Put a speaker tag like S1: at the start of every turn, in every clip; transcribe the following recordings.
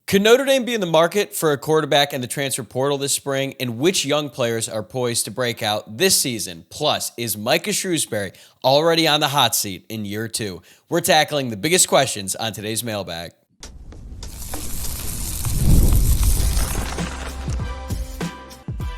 S1: Could Notre Dame be in the market for a quarterback in the transfer portal this spring? And which young players are poised to break out this season? Plus, is Micah Shrewsberry already on the hot seat in year two? We're tackling the biggest questions on today's mailbag.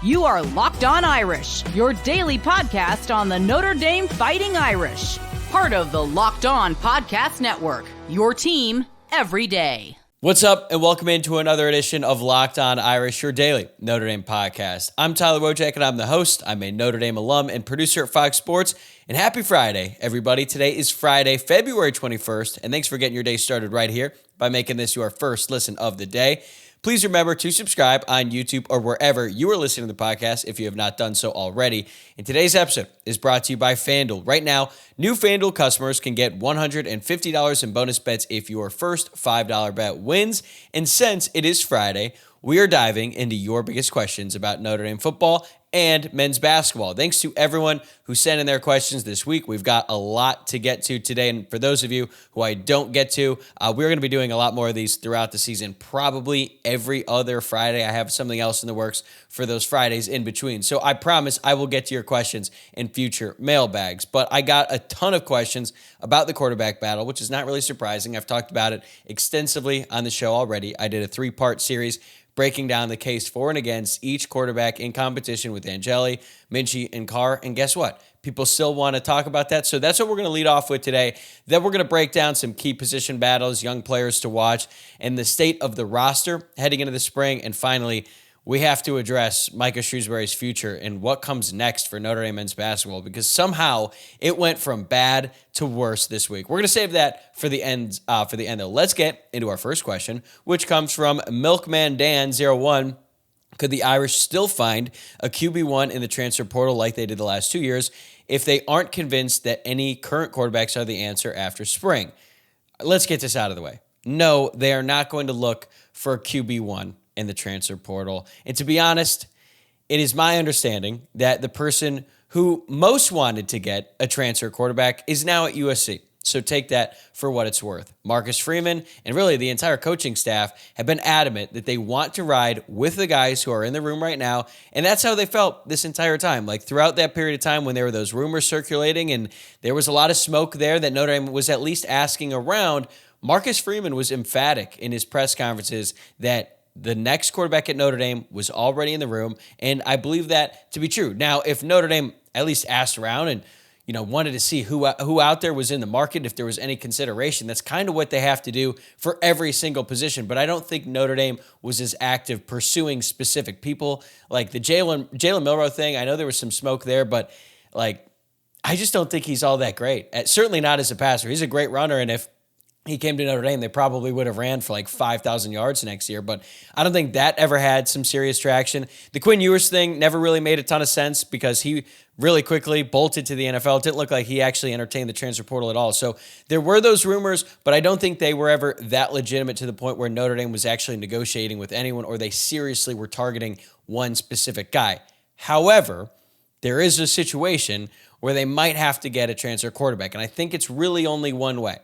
S2: You are Locked On Irish, your daily podcast on the Notre Dame Fighting Irish. Part of the Locked On Podcast Network, your team every day.
S1: What's up, and welcome into another edition of Locked On Irish, your daily Notre Dame podcast. I'm Tyler Wojciak, and I'm the host. I'm a Notre Dame alum and producer at Fox Sports. And happy Friday, everybody. Today is Friday, February 21st, and thanks for getting your day started right here by making this your first listen of the day. Please remember to subscribe on YouTube or wherever you are listening to the podcast if you have not done so already. And today's episode is brought to you by FanDuel. Right now, new FanDuel customers can get $150 in bonus bets if your first $5 bet wins. And since it is Friday, we are diving into your biggest questions about Notre Dame football and men's basketball. Thanks to everyone who sent in their questions this week. We've got a lot to get to today. And for those of you who I don't get to, we're going to be doing a lot more of these throughout the season, probably every other Friday. I have something else in the works for those Fridays in between. So I promise I will get to your questions in future mailbags. But I got a ton of questions about the quarterback battle, which is not really surprising. I've talked about it extensively on the show already. I did a 3-part series breaking down the case for and against each quarterback in competition with Angeli, Minchie, and Carr. And guess what? People still want to talk about that. So that's what we're going to lead off with today. Then we're going to break down some key position battles, young players to watch, and the state of the roster heading into the spring. And finally, we have to address Micah Shrewsberry's future and what comes next for Notre Dame men's basketball, because somehow it went from bad to worse this week. We're going to save that for the end. Though. Let's get into our first question, which comes from Milkman Dan 01. Could the Irish still find a QB1 in the transfer portal like they did the last 2 years if they aren't convinced that any current quarterbacks are the answer after spring? Let's get this out of the way. No, they are not going to look for a QB1 in the transfer portal. And to be honest, it is my understanding that the person who most wanted to get a transfer quarterback is now at USC. So take that for what it's worth. Marcus Freeman and really the entire coaching staff have been adamant that they want to ride with the guys who are in the room right now. And that's how they felt this entire time. Like throughout that period of time when there were those rumors circulating and there was a lot of smoke there that Notre Dame was at least asking around, Marcus Freeman was emphatic in his press conferences that the next quarterback at Notre Dame was already in the room, and I believe that to be true. Now, if Notre Dame at least asked around and wanted to see who out there was in the market, if there was any consideration, that's kind of what they have to do for every single position. But I don't think Notre Dame was as active pursuing specific people. Like the Jalen Milroe thing, I know there was some smoke there, but I just don't think he's all that great. Certainly not as a passer. He's a great runner, and if he came to Notre Dame, they probably would have ran for like 5,000 yards next year, but I don't think that ever had some serious traction. The Quinn Ewers thing never really made a ton of sense because he really quickly bolted to the NFL. It didn't look like he actually entertained the transfer portal at all. So there were those rumors, but I don't think they were ever that legitimate to the point where Notre Dame was actually negotiating with anyone or they seriously were targeting one specific guy. However, there is a situation where they might have to get a transfer quarterback, and I think it's really only one way.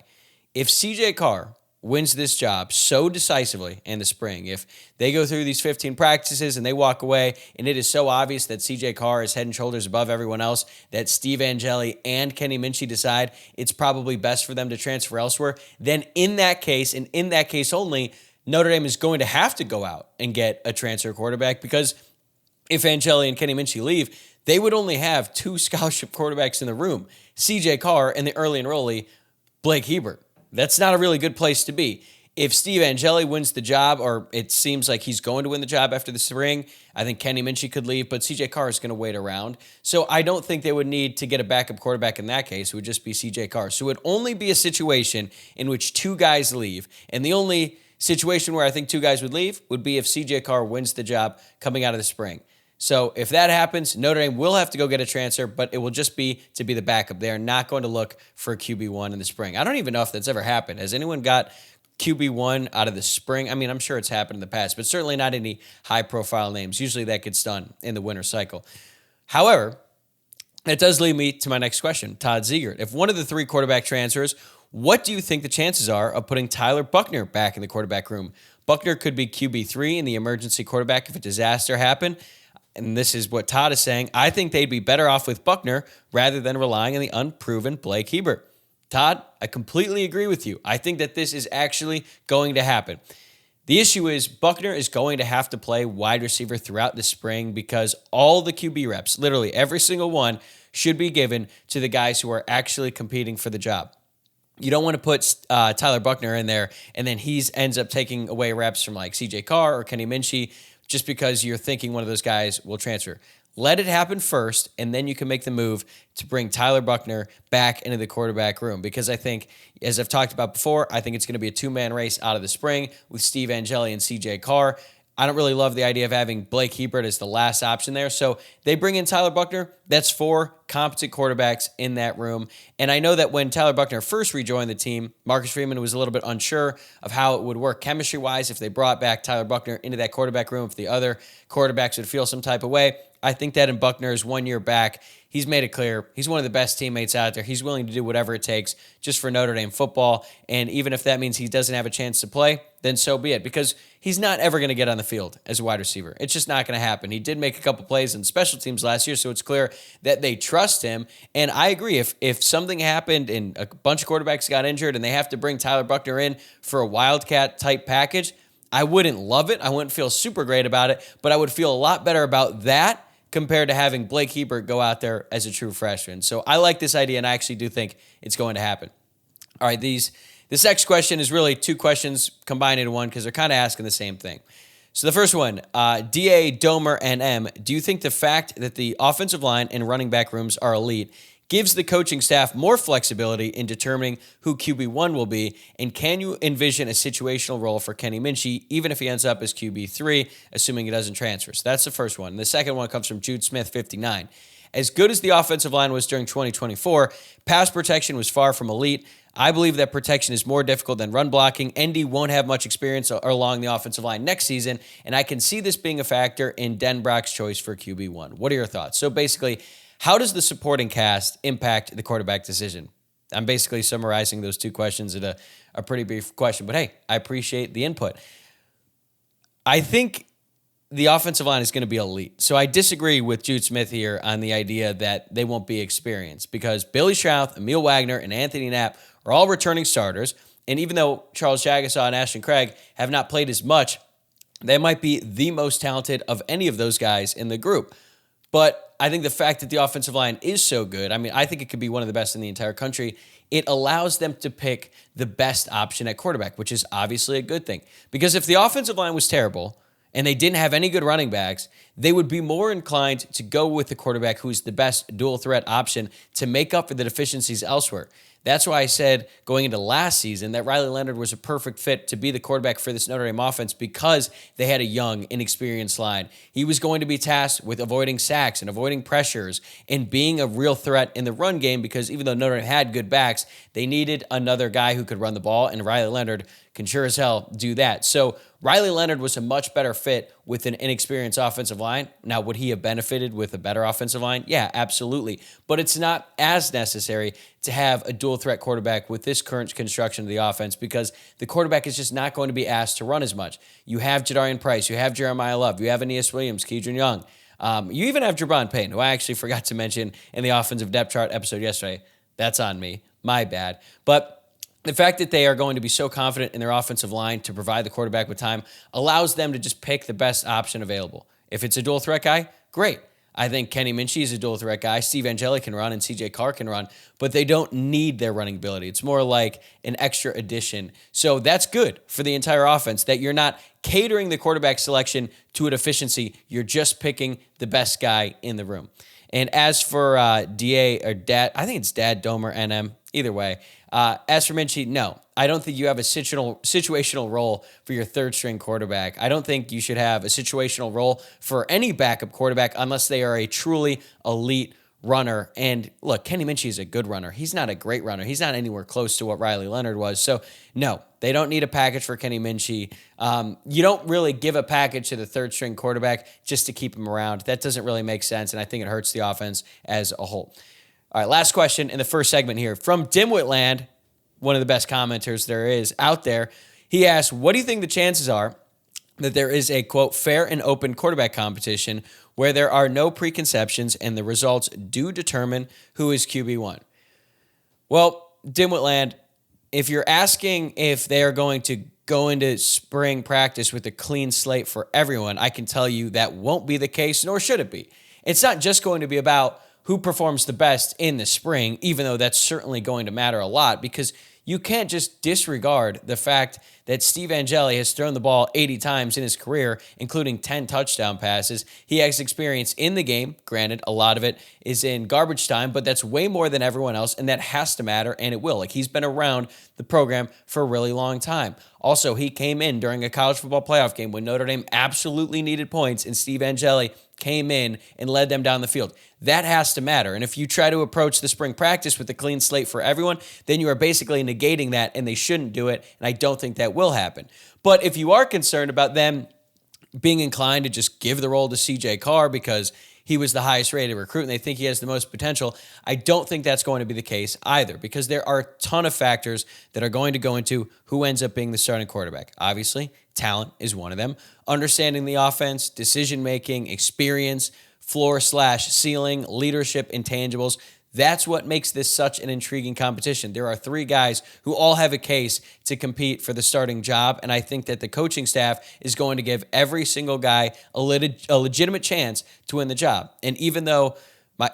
S1: If CJ Carr wins this job so decisively in the spring, if they go through these 15 practices and they walk away and it is so obvious that CJ Carr is head and shoulders above everyone else, that Steve Angeli and Kenny Minchie decide it's probably best for them to transfer elsewhere, then in that case, and in that case only, Notre Dame is going to have to go out and get a transfer quarterback, because if Angeli and Kenny Minchie leave, they would only have 2 scholarship quarterbacks in the room, CJ Carr and the early enrollee, Blake Hebert. That's not a really good place to be. If Steve Angeli wins the job, or it seems like he's going to win the job after the spring, I think Kenny Minchie could leave, but CJ Carr is going to wait around. So I don't think they would need to get a backup quarterback in that case. It would just be CJ Carr. So it would only be a situation in which 2 guys leave. And the only situation where I think 2 guys would leave would be if CJ Carr wins the job coming out of the spring. So if that happens, Notre Dame will have to go get a transfer, but it will just be to be the backup. They are not going to look for a QB1 in the spring. I don't even know if that's ever happened. Has anyone got QB1 out of the spring? I mean, I'm sure it's happened in the past, but certainly not any high-profile names. Usually that gets done in the winter cycle. However, that does lead me to my next question. Todd Ziegert, if one of the 3 quarterback transfers, what do you think the chances are of putting Tyler Buckner back in the quarterback room? Buckner could be QB3 in the emergency quarterback if a disaster happened. And this is what Todd is saying. I think they'd be better off with Buckner rather than relying on the unproven Blake Hebert. Todd, I completely agree with you. I think that this is actually going to happen. The issue is Buckner is going to have to play wide receiver throughout the spring because all the QB reps, literally every single one, should be given to the guys who are actually competing for the job. You don't want to put Tyler Buckner in there and then he ends up taking away reps from like CJ Carr or Kenny Minchey just because you're thinking one of those guys will transfer. Let it happen first, and then you can make the move to bring Tyler Buckner back into the quarterback room. Because I think, as I've talked about before, I think it's going to be a two-man race out of the spring with Steve Angeli and CJ Carr. I don't really love the idea of having Blake Hebert as the last option there. So they bring in Tyler Buckner. That's 4 competent quarterbacks in that room. And I know that when Tyler Buckner first rejoined the team, Marcus Freeman was a little bit unsure of how it would work chemistry-wise if they brought back Tyler Buckner into that quarterback room, if the other quarterbacks would feel some type of way. I think that in Buckner's 1 year back, he's made it clear he's one of the best teammates out there. He's willing to do whatever it takes just for Notre Dame football. And even if that means he doesn't have a chance to play, then so be it. Because he's not ever going to get on the field as a wide receiver. It's just not going to happen. He did make a couple plays in special teams last year, so it's clear that they trust him. And I agree, if something happened and a bunch of quarterbacks got injured and they have to bring Tyler Buckner in for a Wildcat-type package, I wouldn't love it. I wouldn't feel super great about it, but I would feel a lot better about that compared to having Blake Hebert go out there as a true freshman. So I like this idea, and I actually do think it's going to happen. All right, this next question is really 2 questions combined into one because they're kind of asking the same thing. So the first one, DA, Domer, and M, do you think the fact that the offensive line and running back rooms are elite gives the coaching staff more flexibility in determining who QB1 will be, and can you envision a situational role for Kenny Minchey, even if he ends up as QB3, assuming he doesn't transfer? So that's the first one. And the second one comes from Jude Smith, 59. As good as the offensive line was during 2024, pass protection was far from elite. I believe that protection is more difficult than run blocking. ND won't have much experience along the offensive line next season, and I can see this being a factor in Den Brock's choice for QB1. What are your thoughts? So basically, how does the supporting cast impact the quarterback decision? I'm basically summarizing those 2 questions in a pretty brief question, but hey, I appreciate the input. I think the offensive line is going to be elite. So I disagree with Jude Smith here on the idea that they won't be experienced because Billy Schrauth, Emil Wagner, and Anthony Knapp are all returning starters. And even though Charles Jagasaw and Ashton Craig have not played as much, they might be the most talented of any of those guys in the group. But I think the fact that the offensive line is so good, I mean, I think it could be one of the best in the entire country. It allows them to pick the best option at quarterback, which is obviously a good thing. Because if the offensive line was terrible and they didn't have any good running backs, they would be more inclined to go with the quarterback who's the best dual threat option to make up for the deficiencies elsewhere. That's why I said going into last season that Riley Leonard was a perfect fit to be the quarterback for this Notre Dame offense because they had a young, inexperienced line. He was going to be tasked with avoiding sacks and avoiding pressures and being a real threat in the run game because even though Notre Dame had good backs, they needed another guy who could run the ball, and Riley Leonard can sure as hell do that. So Riley Leonard was a much better fit with an inexperienced offensive line. Now, would he have benefited with a better offensive line? Yeah, absolutely. But it's not as necessary to have a dual threat quarterback with this current construction of the offense because the quarterback is just not going to be asked to run as much. You have Jadarian Price, you have Jeremiah Love, you have Aeneas Williams, Keedron Young. You even have Jabron Payne, who I actually forgot to mention in the offensive depth chart episode yesterday. That's on me. My bad. But the fact that they are going to be so confident in their offensive line to provide the quarterback with time allows them to just pick the best option available. If it's a dual threat guy, great. I think Kenny Minchey is a dual threat guy. Steve Angeli can run and CJ Carr can run, but they don't need their running ability. It's more like an extra addition. So that's good for the entire offense that you're not catering the quarterback selection to an efficiency. You're just picking the best guy in the room. And as for DA or Dad, I think it's Dad, Domer, NM, either way. As for Minchey, no. I don't think you have a situational role for your third-string quarterback. I don't think you should have a situational role for any backup quarterback unless they are a truly elite runner. And look, Kenny Minchey is a good runner. He's not a great runner. He's not anywhere close to what Riley Leonard was. So, no, they don't need a package for Kenny Minchey. You don't really give a package to the third-string quarterback just to keep him around. That doesn't really make sense, and I think it hurts the offense as a whole. All right, last question in the first segment here. From Dimwitland, one of the best commenters there is out there. He asked, what do you think the chances are that there is a, quote, fair and open quarterback competition where there are no preconceptions and the results do determine who is QB1? Well, Dimwitland, if you're asking if they are going to go into spring practice with a clean slate for everyone, I can tell you that won't be the case, nor should it be. It's not just going to be about who performs the best in the spring, even though that's certainly going to matter a lot, because you can't just disregard the fact that Steve Angeli has thrown the ball 80 times in his career, including 10 touchdown passes. He has experience in the game. Granted, a lot of it is in garbage time, but that's way more than everyone else, and that has to matter, and it will. Like, he's been around the program for a really long time. Also, he came in during a college football playoff game when Notre Dame absolutely needed points, and Steve Angeli came in and led them down the field. That has to matter. And if you try to approach the spring practice with a clean slate for everyone, then you are basically negating that, and they shouldn't do it, and I don't think that will happen. But if you are concerned about them being inclined to just give the role to CJ Carr because he was the highest rated recruit and they think he has the most potential, I don't think that's going to be the case either, because there are a ton of factors that are going to go into who ends up being the starting quarterback. Obviously, talent is one of them. Understanding the offense, decision-making, experience, floor/ceiling, leadership, intangibles. That's what makes this such an intriguing competition. There are three guys who all have a case to compete for the starting job, and I think that the coaching staff is going to give every single guy a legitimate chance to win the job. And even though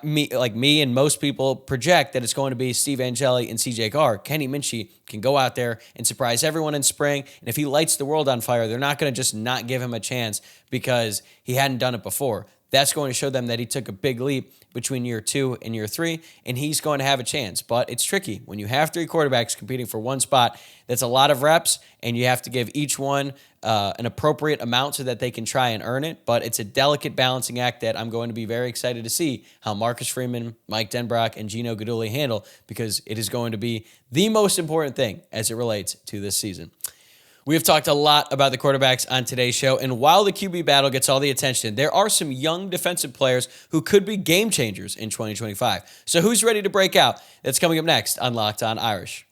S1: me and most people project that it's going to be Steve Angeli and CJ Carr, Kenny Minchey can go out there and surprise everyone in spring. And if he lights the world on fire, they're not going to just not give him a chance because he hadn't done it before. That's going to show them that he took a big leap between year 2 and year 3, and he's going to have a chance. But it's tricky. When you have three quarterbacks competing for one spot, that's a lot of reps, and you have to give each one an appropriate amount so that they can try and earn it. But it's a delicate balancing act that I'm going to be very excited to see how Marcus Freeman, Mike Denbrock, and Gino Guidugli handle, because it is going to be the most important thing as it relates to this season. We have talked a lot about the quarterbacks on today's show, and while the QB battle gets all the attention, there are some young defensive players who could be game changers in 2025. So who's ready to break out? That's coming up next on Locked On Irish.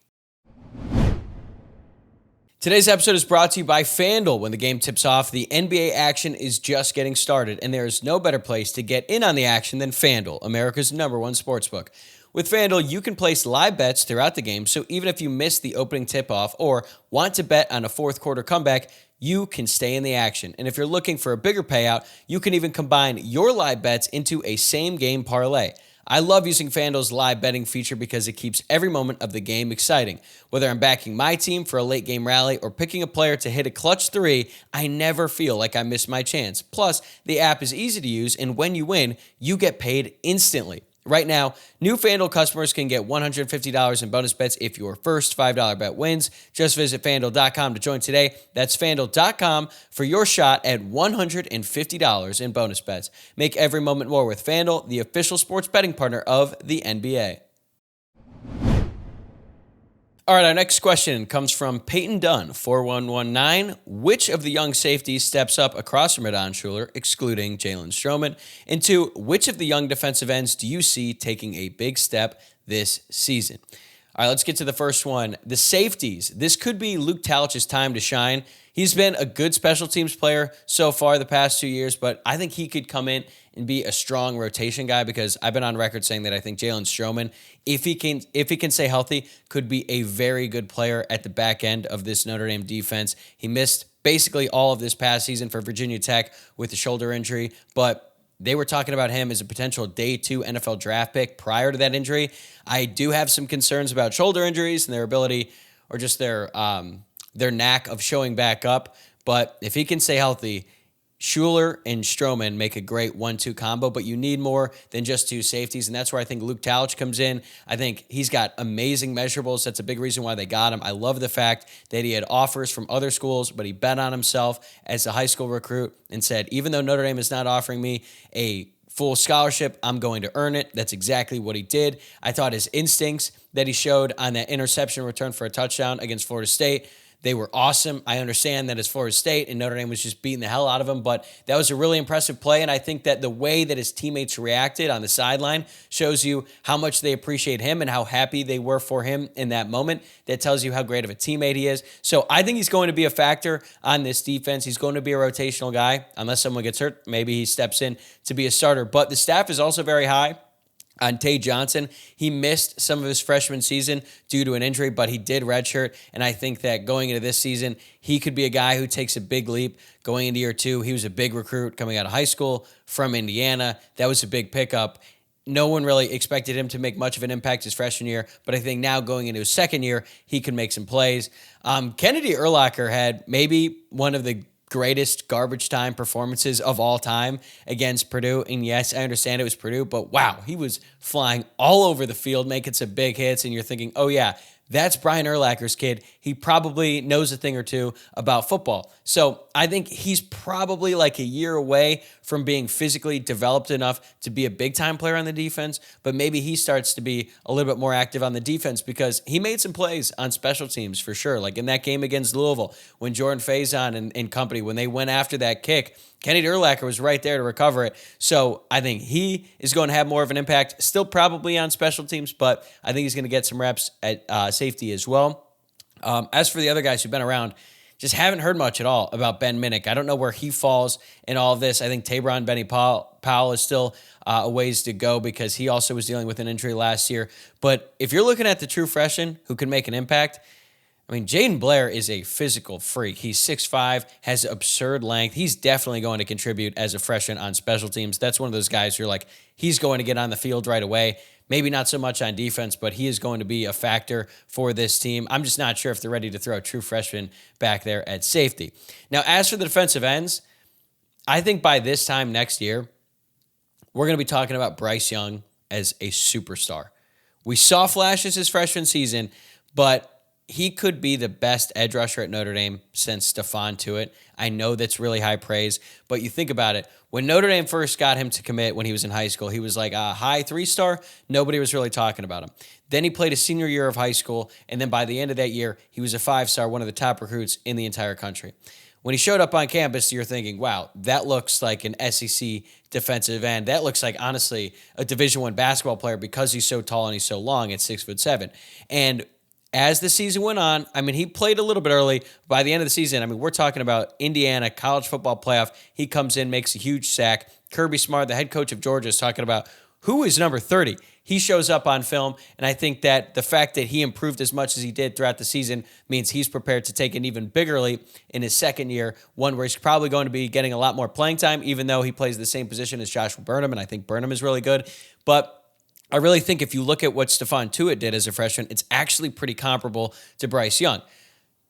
S1: Today's episode is brought to you by FanDuel. When the game tips off, the NBA action is just getting started, and there is no better place to get in on the action than FanDuel, America's #1 sportsbook. With FanDuel, you can place live bets throughout the game, so even if you miss the opening tip-off or want to bet on a fourth quarter comeback, you can stay in the action. And if you're looking for a bigger payout, you can even combine your live bets into a same-game parlay. I love using FanDuel's live betting feature because it keeps every moment of the game exciting. Whether I'm backing my team for a late-game rally or picking a player to hit a clutch 3, I never feel like I missed my chance. Plus, the app is easy to use, and when you win, you get paid instantly. Right now, new FanDuel customers can get $150 in bonus bets if your first $5 bet wins. Just visit FanDuel.com to join today. That's FanDuel.com for your shot at $150 in bonus bets. Make every moment more with FanDuel, the official sports betting partner of the NBA. All right, our next question comes from Peyton Dunn, 4119. Which of the young safeties steps up across from Radon Schuler, excluding Jalen Stroman? And 2, which of the young defensive ends do you see taking a big step this season? All right, let's get to the first one. The safeties. This could be Luke Talich's time to shine. He's been a good special teams player so far the past 2 years, but I think he could come in and be a strong rotation guy, because I've been on record saying that I think Jalen Stroman, if he can stay healthy, could be a very good player at the back end of this Notre Dame defense. He missed basically all of this past season for Virginia Tech with a shoulder injury, but they were talking about him as a potential day 2 NFL draft pick prior to that injury. I do have some concerns about shoulder injuries and their ability, or just their knack of showing back up. But if he can stay healthy, Schuler and Stroman make a great 1-2 combo, but you need more than just 2 safeties, and that's where I think Luke Talich comes in. I think he's got amazing measurables. That's a big reason why they got him. I love the fact that he had offers from other schools, but he bet on himself as a high school recruit and said, even though Notre Dame is not offering me a full scholarship, I'm going to earn it. That's exactly what he did. I thought his instincts that he showed on that interception return for a touchdown against Florida State, They were awesome. I understand that as Florida State and Notre Dame was just beating the hell out of them, but that was a really impressive play, and I think that the way that his teammates reacted on the sideline shows you how much they appreciate him and how happy they were for him in that moment. That tells you how great of a teammate he is. So I think he's going to be a factor on this defense. He's going to be a rotational guy. Unless someone gets hurt, maybe he steps in to be a starter. But the staff is also very high on Tay Johnson. He missed some of his freshman season due to an injury, but he did redshirt, and I think that going into this season, he could be a guy who takes a big leap going into year two. He was a big recruit coming out of high school from Indiana. That was a big pickup. No one really expected him to make much of an impact his freshman year, but I think now going into his second year, he can make some plays. Kennedy Urlacher had maybe one of the greatest garbage time performances of all time against Purdue. And yes, I understand it was Purdue, but wow, he was flying all over the field, making some big hits. And you're thinking, oh yeah, that's Brian Urlacher's kid. He probably knows a thing or two about football. So I think he's probably like a year away from being physically developed enough to be a big-time player on the defense, but maybe he starts to be a little bit more active on the defense because he made some plays on special teams for sure. Like in that game against Louisville, when Jordan Faison and company, when they went after that kick, Kennedy Urlacher was right there to recover it. So I think he is going to have more of an impact, still probably on special teams, but I think he's going to get some reps at safety as well. As for the other guys who've been around, just haven't heard much at all about Ben Minnick. I don't know where he falls in all of this. I think Tabron Benny Powell is still a ways to go because he also was dealing with an injury last year. But if you're looking at the true freshman who can make an impact, I mean, Jaden Blair is a physical freak. He's 6'5", has absurd length. He's definitely going to contribute as a freshman on special teams. That's one of those guys who are like, he's going to get on the field right away. Maybe not so much on defense, but he is going to be a factor for this team. I'm just not sure if they're ready to throw a true freshman back there at safety. Now, as for the defensive ends, I think by this time next year, we're going to be talking about Bryce Young as a superstar. We saw flashes his freshman season, but he could be the best edge rusher at Notre Dame since Stephon Tuitt. I know that's really high praise, but you think about it. When Notre Dame first got him to commit when he was in high school, he was like a high 3-star. Nobody was really talking about him. Then he played a senior year of high school, and then by the end of that year, he was a 5-star, one of the top recruits in the entire country. When he showed up on campus, you're thinking, wow, that looks like an SEC defensive end. That looks like, honestly, a Division I basketball player because he's so tall and he's so long at 6'7". And as the season went on, I mean, he played a little bit early. By the end of the season, I mean, we're talking about Indiana college football playoff. He comes in, makes a huge sack. Kirby Smart, the head coach of Georgia, is talking about who is number 30. He shows up on film, and I think that the fact that he improved as much as he did throughout the season means he's prepared to take an even bigger leap in his second year, one where he's probably going to be getting a lot more playing time, even though he plays the same position as Joshua Burnham, and I think Burnham is really good. But I really think if you look at what Stephon Tuitt did as a freshman, it's actually pretty comparable to Bryce Young.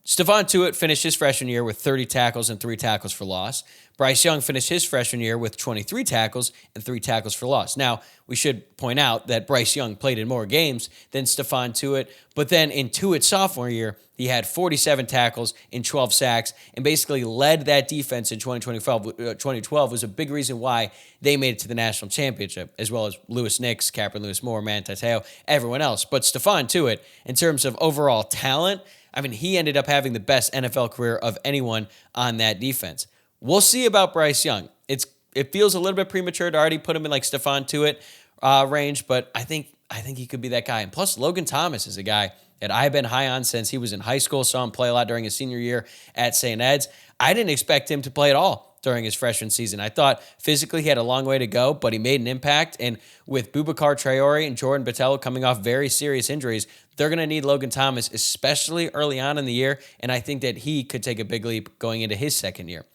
S1: Stephon Tuitt finished his freshman year with 30 tackles and 3 tackles for loss. Bryce Young finished his freshman year with 23 tackles and 3 tackles for loss. Now, we should point out that Bryce Young played in more games than Stephon Tuitt, but then in Tuitt's sophomore year, he had 47 tackles and 12 sacks and basically led that defense in 2012 was a big reason why they made it to the national championship, as well as Lewis Nix, Capron Lewis Moore, Manti Te'o, everyone else. But Stephon Tuitt, in terms of overall talent, I mean, he ended up having the best NFL career of anyone on that defense. We'll see about Bryce Young. It feels a little bit premature to already put him in like Stephon Tuitt range, but I think he could be that guy. And plus, Logan Thomas is a guy that I've been high on since he was in high school. Saw him play a lot during his senior year at St. Ed's. I didn't expect him to play at all during his freshman season. I thought physically he had a long way to go, but he made an impact. And with Boubacar Traore and Jordan Botelho coming off very serious injuries, they're going to need Logan Thomas, especially early on in the year. And I think that he could take a big leap going into his second year.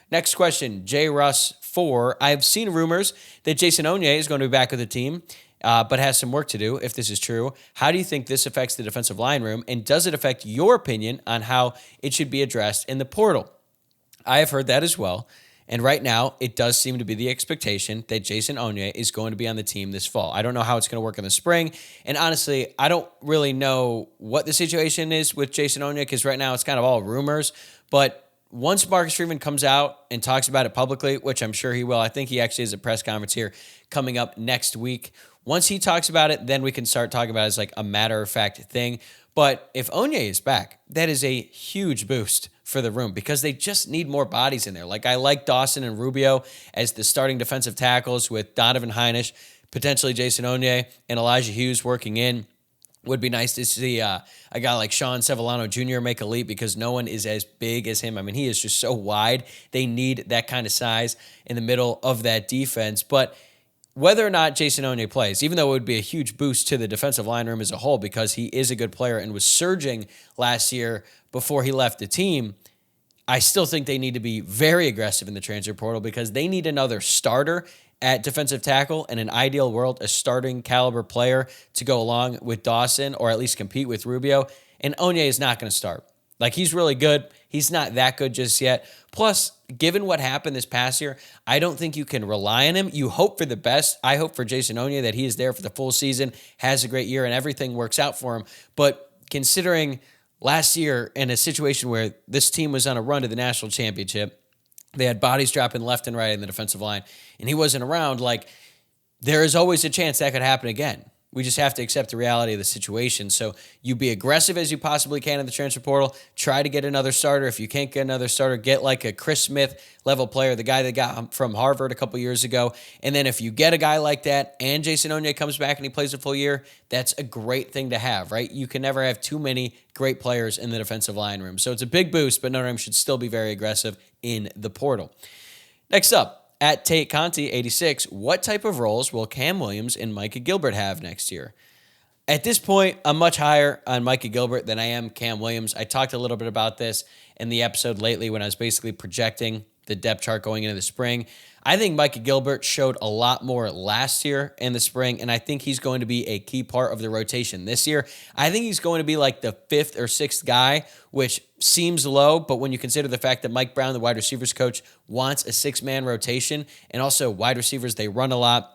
S1: Next question, J. Russ 4. I've seen rumors that Jason Onye is going to be back with the team, but has some work to do, if this is true. How do you think this affects the defensive line room, and does it affect your opinion on how it should be addressed in the portal? I have heard that as well, and right now it does seem to be the expectation that Jason Onye is going to be on the team this fall. I don't know how it's going to work in the spring, and honestly, I don't really know what the situation is with Jason Onye because right now it's kind of all rumors, but once Marcus Freeman comes out and talks about it publicly, which I'm sure he will, I think he actually has a press conference here coming up next week. Once he talks about it, then we can start talking about it as like a matter-of-fact thing. But if Onye is back, that is a huge boost for the room because they just need more bodies in there. Like I like Dawson and Rubio as the starting defensive tackles with Donovan Heinisch, potentially Jason Onye, and Elijah Hughes working in. Would be nice to see a guy like Sean Sevillano Jr. make a leap because no one is as big as him. I mean, he is just so wide. They need that kind of size in the middle of that defense. But whether or not Jason Onye plays, even though it would be a huge boost to the defensive line room as a whole because he is a good player and was surging last year before he left the team, I still think they need to be very aggressive in the transfer portal because they need another starter at defensive tackle, in an ideal world, a starting caliber player to go along with Dawson or at least compete with Rubio. And Onye is not going to start. Like, he's really good. He's not that good just yet. Plus, given what happened this past year, I don't think you can rely on him. You hope for the best. I hope for Jason Onye that he is there for the full season, has a great year, and everything works out for him. But considering last year in a situation where this team was on a run to the national championship, they had bodies dropping left and right in the defensive line, and he wasn't around. Like, there is always a chance that could happen again. We just have to accept the reality of the situation. So you be aggressive as you possibly can in the transfer portal. Try to get another starter. If you can't get another starter, get like a Chris Smith level player, the guy that got from Harvard a couple years ago. And then if you get a guy like that and Jason Onye comes back and he plays a full year, that's a great thing to have, right? You can never have too many great players in the defensive line room. So it's a big boost, but Notre Dame should still be very aggressive in the portal. Next up, at Tate Conti 86, what type of roles will Cam Williams and Micah Gilbert have next year? At this point, I'm much higher on Micah Gilbert than I am Cam Williams. I talked a little bit about this in the episode lately when I was basically projecting the depth chart going into the spring. I think Micah Gilbert showed a lot more last year in the spring, and I think he's going to be a key part of the rotation this year. I think he's going to be like the fifth or sixth guy, which seems low, but when you consider the fact that Mike Brown, the wide receivers coach, wants a six-man rotation, and also wide receivers, they run a lot.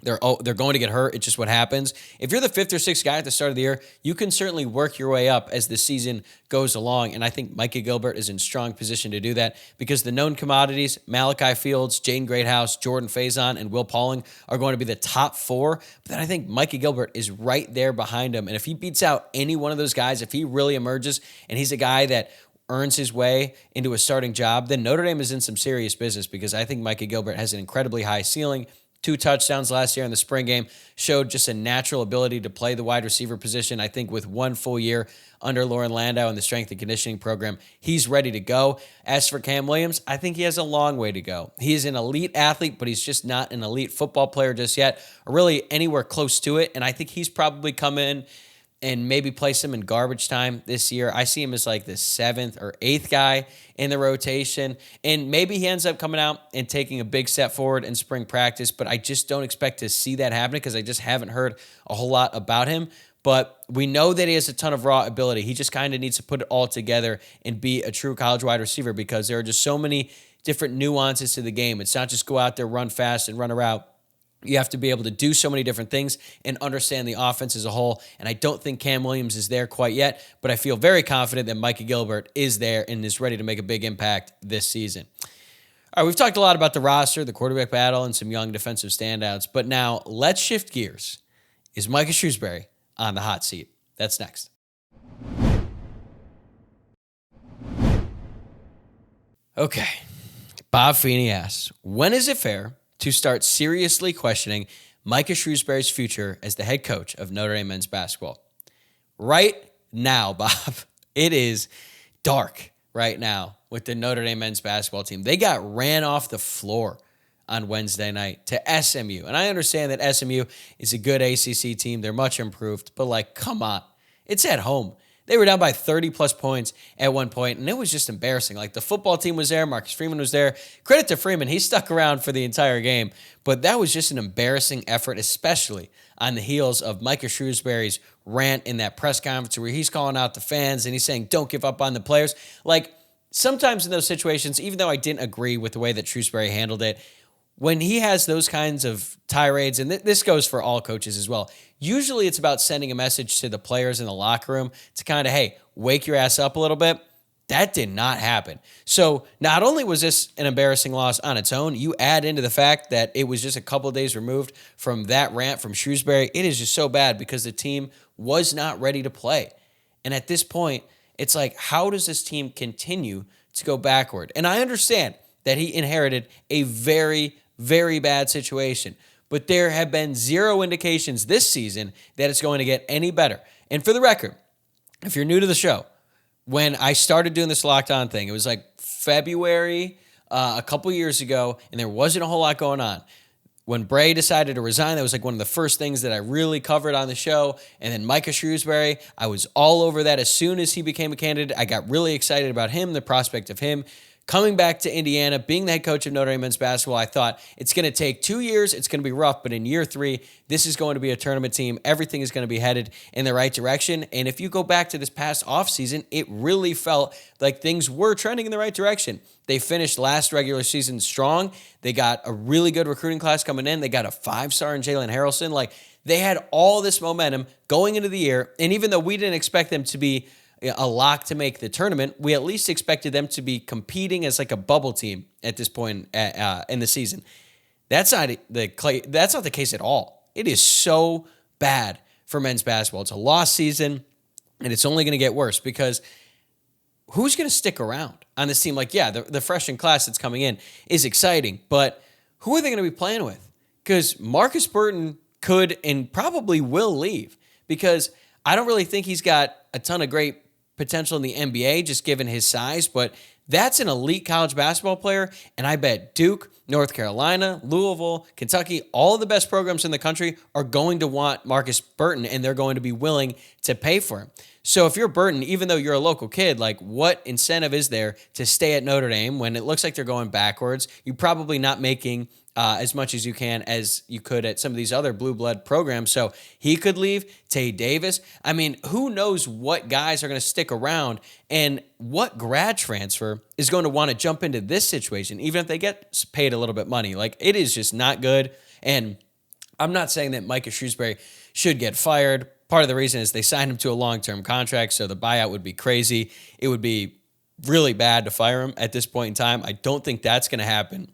S1: They're going to get hurt. It's just what happens. If you're the fifth or sixth guy at the start of the year, you can certainly work your way up as the season goes along. And I think Micah Gilbert is in strong position to do that because the known commodities, Malachi Fields, Jaden Greathouse, Jordan Faison, and Will Pauling are going to be the top four. But then I think Micah Gilbert is right there behind him. And if he beats out any one of those guys, if he really emerges and he's a guy that earns his way into a starting job, then Notre Dame is in some serious business because I think Micah Gilbert has an incredibly high ceiling. 2 touchdowns last year in the spring game, showed just a natural ability to play the wide receiver position. I think with 1 full year under Lauren Landau in the strength and conditioning program, he's ready to go. As for Cam Williams, I think he has a long way to go. He's an elite athlete, but he's just not an elite football player just yet, or really anywhere close to it. And I think he's probably come in and maybe place him in garbage time this year. I see him as like the 7th or 8th guy in the rotation. And maybe he ends up coming out and taking a big step forward in spring practice, but I just don't expect to see that happen because I just haven't heard a whole lot about him. But we know that he has a ton of raw ability. He just kind of needs to put it all together and be a true college wide receiver because there are just so many different nuances to the game. It's not just go out there, run fast, and run a route. You have to be able to do so many different things and understand the offense as a whole. And I don't think Cam Williams is there quite yet, but I feel very confident that Micah Gilbert is there and is ready to make a big impact this season. All right, we've talked a lot about the roster, the quarterback battle, and some young defensive standouts. But now let's shift gears. Is Micah Shrewsberry on the hot seat? That's next. Okay. Bob Feeney asks, when is it fair to start seriously questioning Micah Shrewsberry's future as the head coach of Notre Dame men's basketball? Right now, Bob, it is dark right now with the Notre Dame men's basketball team. They got ran off the floor on Wednesday night to SMU. And I understand that SMU is a good ACC team. They're much improved, but like, come on. It's at home. They were down by 30-plus points at one point, and it was just embarrassing. Like, the football team was there. Marcus Freeman was there. Credit to Freeman. He stuck around for the entire game. But that was just an embarrassing effort, especially on the heels of Micah Shrewsberry's rant in that press conference where he's calling out the fans and he's saying, don't give up on the players. Like, sometimes in those situations, even though I didn't agree with the way that Shrewsberry handled it, when he has those kinds of tirades, and this goes for all coaches as well, usually it's about sending a message to the players in the locker room to kind of, hey, wake your ass up a little bit. That did not happen. So not only was this an embarrassing loss on its own, you add into the fact that it was just a couple of days removed from that rant from Shrewsberry. It is just so bad because the team was not ready to play. And at this point, it's like, how does this team continue to go backward? And I understand that he inherited a very, very bad situation, but there have been zero indications this season that it's going to get any better. And for the record, if you're new to the show, when I started doing this Locked On thing, it was like February a couple years ago, and there wasn't a whole lot going on. When Bray decided to resign, that was like one of the first things that I really covered on the show. And then Micah Shrewsberry, I was all over that. As soon as he became a candidate, I got really excited about him, the prospect of him coming back to Indiana, being the head coach of Notre Dame men's basketball. I thought it's going to take 2 years. It's going to be rough, but in year 3, this is going to be a tournament team. Everything is going to be headed in the right direction. And if you go back to this past offseason, it really felt like things were trending in the right direction. They finished last regular season strong. They got a really good recruiting class coming in. They got a 5-star in Jalen Harrelson. Like, they had all this momentum going into the year. And even though we didn't expect them to be a lock to make the tournament, we at least expected them to be competing as like a bubble team at this point in the season. That's not the case at all. It is so bad for men's basketball. It's a lost season, and it's only going to get worse because who's going to stick around on this team? Like, yeah, the freshman class that's coming in is exciting, but who are they going to be playing with? Because Marcus Burton could and probably will leave, because I don't really think he's got a ton of great potential in the NBA, just given his size, but that's an elite college basketball player, and I bet Duke, North Carolina, Louisville, Kentucky, all of the best programs in the country are going to want Marcus Burton, and they're going to be willing to pay for him. So if you're Burton, even though you're a local kid, like, what incentive is there to stay at Notre Dame when it looks like they're going backwards? You're probably not making as much as you could at some of these other blue blood programs. So he could leave. Tay Davis. I mean, who knows what guys are going to stick around and what grad transfer is going to want to jump into this situation, even if they get paid a little bit money. Like, it is just not good. And I'm not saying that Micah Shrewsberry should get fired. Part of the reason is they signed him to a long-term contract, so the buyout would be crazy. It would be really bad to fire him at this point in time. I don't think that's going to happen.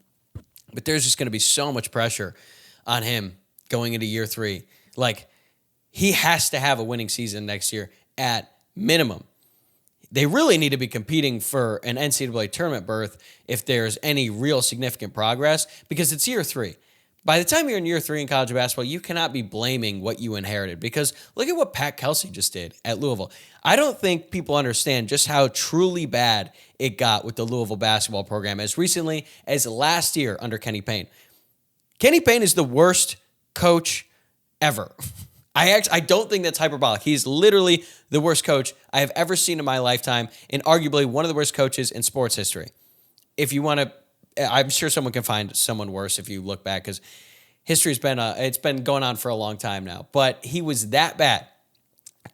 S1: But there's just going to be so much pressure on him going into year 3. Like, he has to have a winning season next year at minimum. They really need to be competing for an NCAA tournament berth if there's any real significant progress, because it's year 3. By the time you're in year 3 in college basketball, you cannot be blaming what you inherited, because look at what Pat Kelsey just did at Louisville. I don't think people understand just how truly bad it got with the Louisville basketball program as recently as last year under Kenny Payne. Kenny Payne is the worst coach ever. I don't think that's hyperbolic. He's literally the worst coach I have ever seen in my lifetime, and arguably one of the worst coaches in sports history. If you want to, I'm sure someone can find someone worse if you look back, because history's been it's been going on for a long time now. But he was that bad.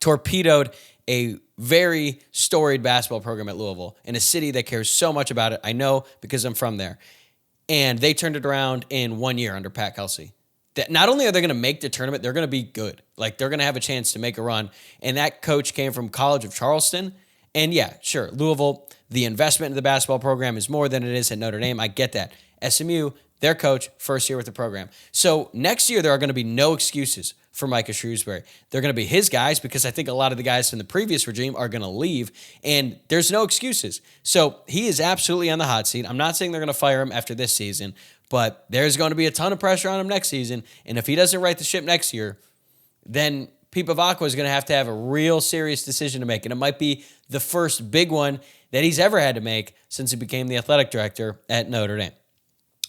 S1: Torpedoed a very storied basketball program at Louisville in a city that cares so much about it. I know because I'm from there. And they turned it around in 1 year under Pat Kelsey. That not only are they going to make the tournament, they're going to be good. Like, they're going to have a chance to make a run. And that coach came from College of Charleston. And yeah, sure, Louisville, the investment in the basketball program is more than it is at Notre Dame. I get that. SMU, their coach, first year with the program. So next year, there are going to be no excuses for Micah Shrewsberry. They're going to be his guys, because I think a lot of the guys from the previous regime are going to leave, and there's no excuses. So he is absolutely on the hot seat. I'm not saying they're going to fire him after this season, but there's going to be a ton of pressure on him next season, and if he doesn't right the ship next year, then Pete Bavacqua is going to have a real serious decision to make, and it might be the first big one that he's ever had to make since he became the athletic director at Notre Dame.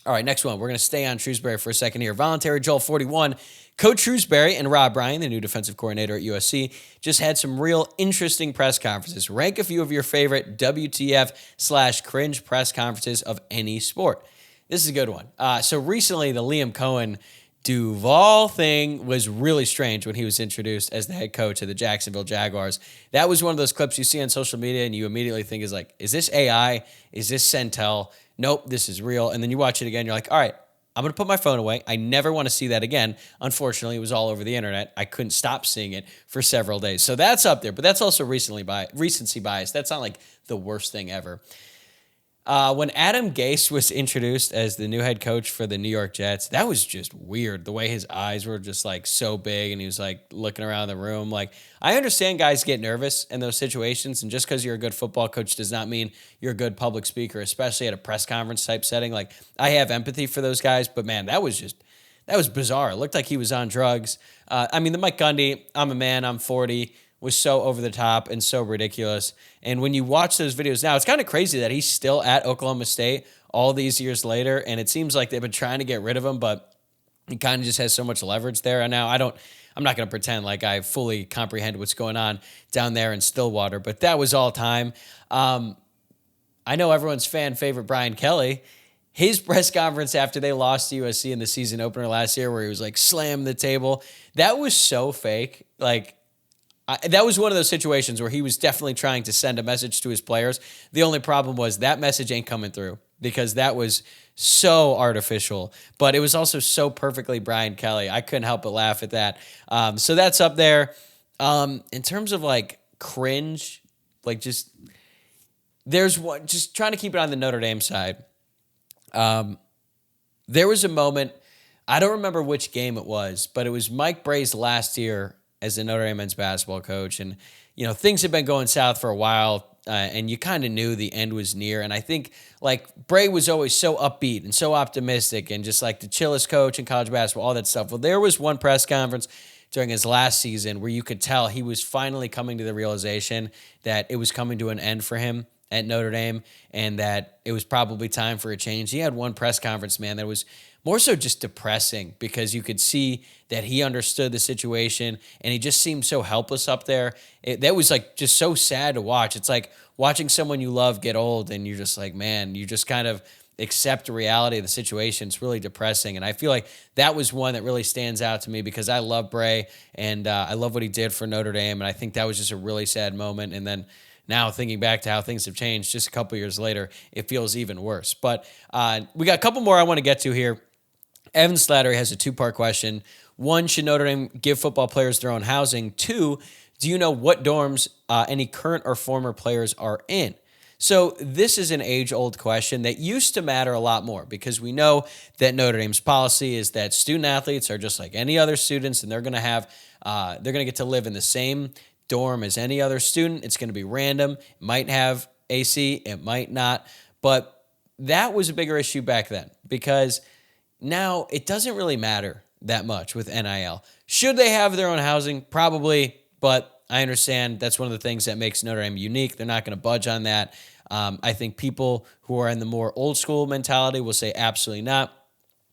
S1: All right, next one. We're going to stay on Shrewsberry for a second here. Voluntary Joel 41. Coach Shrewsberry and Rob Ryan, the new defensive coordinator at USC, just had some real interesting press conferences. Rank a few of your favorite WTF/cringe press conferences of any sport. This is a good one. So recently, the Liam Cohen Duval thing was really strange when he was introduced as the head coach of the Jacksonville Jaguars. That was one of those clips you see on social media and you immediately think is this AI? Is this Centel? Nope, this is real. And then you watch it again, you're like, all right, I'm going to put my phone away. I never want to see that again. Unfortunately, it was all over the internet. I couldn't stop seeing it for several days. So that's up there, but that's also recency bias. That's not like the worst thing ever. When Adam Gase was introduced as the new head coach for the New York Jets, that was just weird. The way his eyes were just like so big and he was like looking around the room. Like, I understand guys get nervous in those situations, and just because you're a good football coach does not mean you're a good public speaker, especially at a press conference type setting. Like, I have empathy for those guys, but man, that was bizarre. It looked like he was on drugs. The Mike Gundy, I'm a man, I'm 40, was so over the top and so ridiculous. And when you watch those videos now, it's kind of crazy that he's still at Oklahoma State all these years later, and it seems like they've been trying to get rid of him, but he kind of just has so much leverage there. And now I'm not going to pretend like I fully comprehend what's going on down there in Stillwater, but that was all time. I know everyone's fan favorite, Brian Kelly. His press conference after they lost to USC in the season opener last year, where he was like slam the table, that was so fake. Like, that was one of those situations where he was definitely trying to send a message to his players. The only problem was that message ain't coming through, because that was so artificial, but it was also so perfectly Brian Kelly. I couldn't help but laugh at that. So that's up there. In terms of like cringe, like there's one, just trying to keep it on the Notre Dame side. There was a moment, I don't remember which game it was, but it was Mike Bray's last year as the Notre Dame men's basketball coach. And, things had been going south for a while, and you kind of knew the end was near. And I think, like, Bray was always so upbeat and so optimistic and just like the chillest coach in college basketball, all that stuff. Well, there was one press conference during his last season where you could tell he was finally coming to the realization that it was coming to an end for him at Notre Dame and that it was probably time for a change. He had one press conference, man, that was more so just depressing, because you could see that he understood the situation and he just seemed so helpless up there. That was like just so sad to watch. It's like watching someone you love get old and you're just like, man, you just kind of accept the reality of the situation. It's really depressing. And I feel like that was one that really stands out to me, because I love Bray and I love what he did for Notre Dame. And I think that was just a really sad moment. And then now thinking back to how things have changed just a couple years later, it feels even worse. But we got a couple more I want to get to here. Evan Slattery has a two-part question. One, should Notre Dame give football players their own housing? Two, do you know what dorms any current or former players are in? So this is an age-old question that used to matter a lot more, because we know that Notre Dame's policy is that student athletes are just like any other students, and they're going to get to live in the same dorm as any other student. It's going to be random. It might have AC, it might not. But that was a bigger issue back then, because now it doesn't really matter that much with NIL. Should they have their own housing? Probably, but I understand that's one of the things that makes Notre Dame unique. They're not going to budge on that. I think people who are in the more old school mentality will say absolutely not.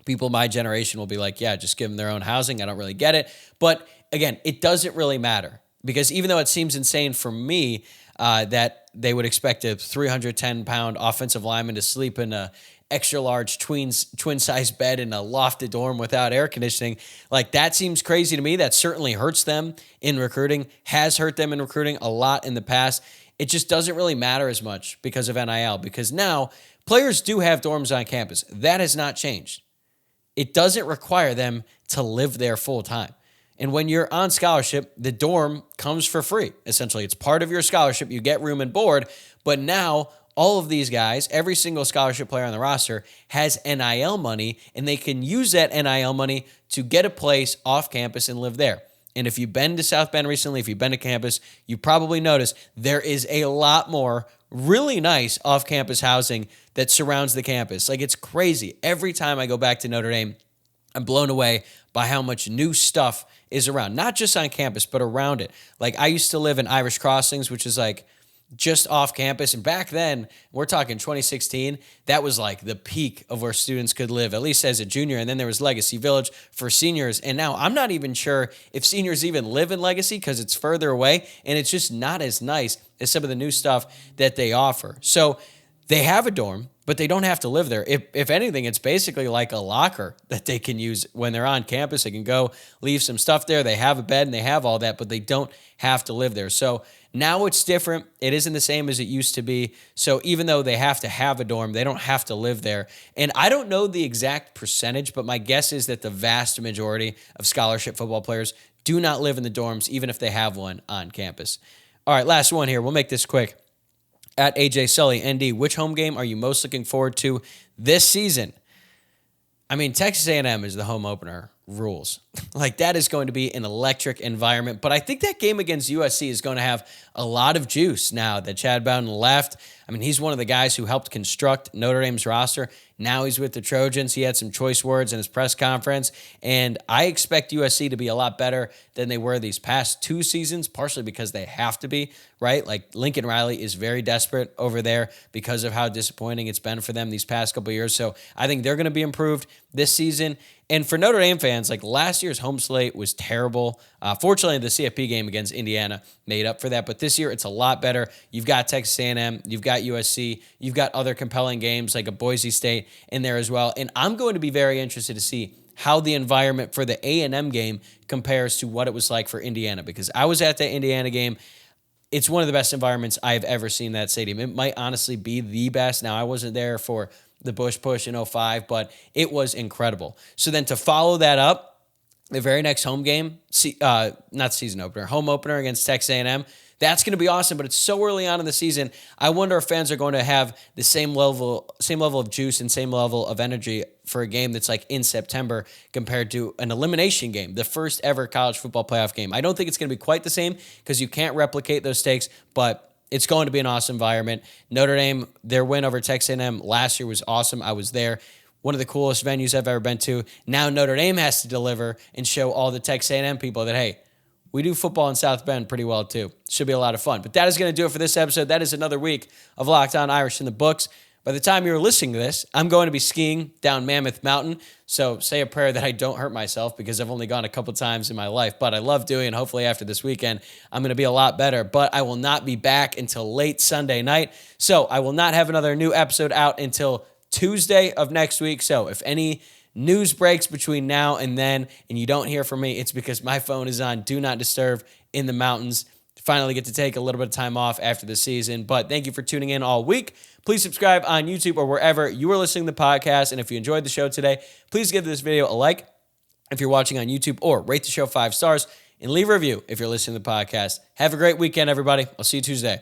S1: People my generation will be like, yeah, just give them their own housing. I don't really get it. But again, it doesn't really matter, because even though it seems insane for me that they would expect a 310-pound offensive lineman to sleep in a extra large twin-size bed in a lofted dorm without air conditioning, like, that seems crazy to me. That certainly hurts them in recruiting, has hurt them in recruiting a lot in the past. It just doesn't really matter as much because of NIL, because now players do have dorms on campus. That has not changed. It doesn't require them to live there full time. And when you're on scholarship, the dorm comes for free. Essentially, it's part of your scholarship. You get room and board, but now all of these guys, every single scholarship player on the roster has NIL money, and they can use that NIL money to get a place off campus and live there. And if you've been to South Bend recently, if you've been to campus, you probably noticed there is a lot more really nice off-campus housing that surrounds the campus. Like, it's crazy. Every time I go back to Notre Dame, I'm blown away by how much new stuff is around, not just on campus, but around it. Like, I used to live in Irish Crossings, which is like just off campus. And back then, we're talking 2016, that was like the peak of where students could live, at least as a junior. And then there was Legacy Village for seniors. And now I'm not even sure if seniors even live in Legacy, because it's further away and it's just not as nice as some of the new stuff that they offer. So they have a dorm, but they don't have to live there. If anything, it's basically like a locker that they can use when they're on campus. They can go leave some stuff there. They have a bed and they have all that, but they don't have to live there. So now it's different. It isn't the same as it used to be. So even though they have to have a dorm, they don't have to live there. And I don't know the exact percentage, but my guess is that the vast majority of scholarship football players do not live in the dorms, even if they have one on campus. All right, last one here. We'll make this quick. At AJ Sully, ND, which home game are you most looking forward to this season? I mean, Texas A&M is the home opener. Rules. Like, that is going to be an electric environment. But I think that game against USC is going to have a lot of juice now that Chad Bowden left. I mean, he's one of the guys who helped construct Notre Dame's roster. Now he's with the Trojans. He had some choice words in his press conference. And I expect USC to be a lot better than they were these past 2 seasons, partially because they have to be, right? Like, Lincoln Riley is very desperate over there because of how disappointing it's been for them these past couple of years. So I think they're going to be improved this season. And for Notre Dame fans, like, last year's home slate was terrible. Fortunately, the CFP game against Indiana made up for that. But this year, it's a lot better. You've got Texas A&M, you've got USC, you've got other compelling games like a Boise State in there as well. And I'm going to be very interested to see how the environment for the A&M game compares to what it was like for Indiana, because I was at the Indiana game. It's one of the best environments I've ever seen in that stadium. It might honestly be the best. Now, I wasn't there for the Bush Push in 2005, but it was incredible. So then to follow that up, the very next home game, not season opener, home opener against Texas A&M, that's going to be awesome, but it's so early on in the season. I wonder if fans are going to have the same level of juice and same level of energy for a game that's like in September compared to an elimination game, the first ever college football playoff game. I don't think it's going to be quite the same because you can't replicate those stakes, but it's going to be an awesome environment. Notre Dame, their win over Texas A&M last year was awesome. I was there. One of the coolest venues I've ever been to. Now Notre Dame has to deliver and show all the Texas A&M people that, hey, we do football in South Bend pretty well too. Should be a lot of fun. But that is going to do it for this episode. That is another week of Locked On Irish in the books. By the time you're listening to this, I'm going to be skiing down Mammoth Mountain. So say a prayer that I don't hurt myself because I've only gone a couple times in my life. But I love doing it. Hopefully after this weekend, I'm going to be a lot better. But I will not be back until late Sunday night. So I will not have another new episode out until Tuesday of next week. So if any news breaks between now and then and you don't hear from me, it's because my phone is on Do Not Disturb in the mountains. Finally get to take a little bit of time off after the season. But thank you for tuning in all week. Please subscribe on YouTube or wherever you are listening to the podcast. And if you enjoyed the show today, please give this video a like if you're watching on YouTube, or rate the show 5 stars and leave a review if you're listening to the podcast. Have a great weekend, everybody. I'll see you Tuesday.